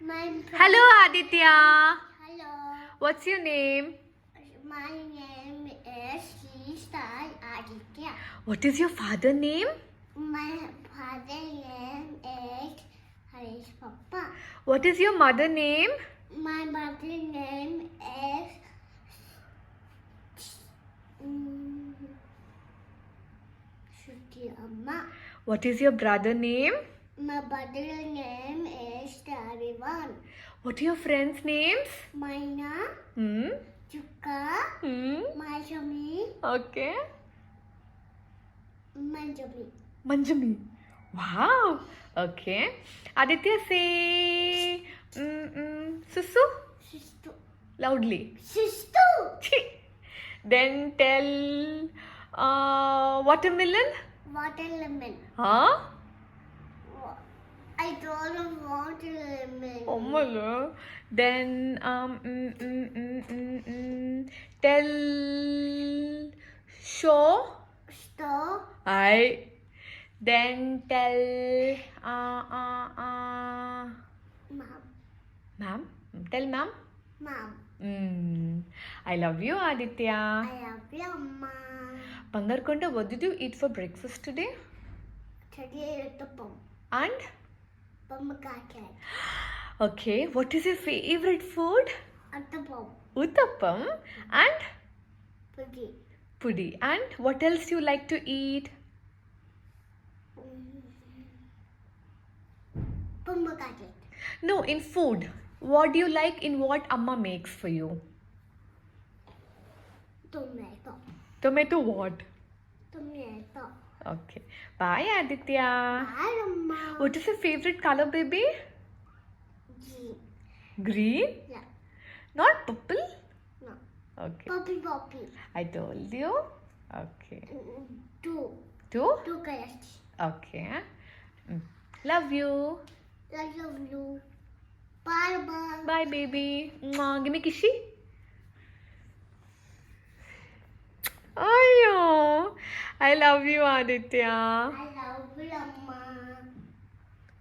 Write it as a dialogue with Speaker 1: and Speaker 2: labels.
Speaker 1: Hello Aditya.
Speaker 2: Hello.
Speaker 1: What's your name?
Speaker 2: My name is Sri Aditya.
Speaker 1: What is your father name?
Speaker 2: My father name is Harish Papa.
Speaker 1: What is your mother name?
Speaker 2: My mother name is Shruti Amma.
Speaker 1: What is your brother name?
Speaker 2: My brother name is Tarivan.
Speaker 1: What are your friends' names?
Speaker 2: Maina,
Speaker 1: Hmm?
Speaker 2: Chuka,
Speaker 1: Hmm?
Speaker 2: Majami,
Speaker 1: Okay.
Speaker 2: Manjami.
Speaker 1: Manjami. Wow. Okay. Aditya, say Susu
Speaker 2: Sistu.
Speaker 1: loudly.
Speaker 2: Sistu.
Speaker 1: Then tell watermelon.
Speaker 2: Watermelon.
Speaker 1: Huh?
Speaker 2: I told him watermelon.
Speaker 1: Omala. Then tell show.
Speaker 2: Stop.
Speaker 1: I. Then tell
Speaker 2: Mom.
Speaker 1: ma'am. Tell ma'am.
Speaker 2: Mom.
Speaker 1: I love you, Aditya.
Speaker 2: I love you, Amma.
Speaker 1: Bangarkonda, what did you eat for breakfast today?
Speaker 2: Today is the pump.
Speaker 1: And?
Speaker 2: Pumpkin.
Speaker 1: Okay, what is your favorite food?
Speaker 2: At the pump.
Speaker 1: Uttapam. And?
Speaker 2: Puggy.
Speaker 1: Pudi. And what else you like to eat?
Speaker 2: Pumpkin.
Speaker 1: No, in food. What do you like in what Amma makes for you?
Speaker 2: Tomato.
Speaker 1: Tomato what?
Speaker 2: Tomato.
Speaker 1: Okay. Bye, Aditya.
Speaker 2: Bye, Amma.
Speaker 1: What is your favorite color, baby?
Speaker 2: G.
Speaker 1: Green?
Speaker 2: Yeah.
Speaker 1: Not purple?
Speaker 2: No.
Speaker 1: Okay.
Speaker 2: Poppy.
Speaker 1: I told you. Okay.
Speaker 2: Two.
Speaker 1: Two?
Speaker 2: Two colors.
Speaker 1: Okay. Love you.
Speaker 2: I love you. Bye bye.
Speaker 1: Bye, baby. Mwah. Give me kissy. Oh, I love you, Aditya.
Speaker 2: I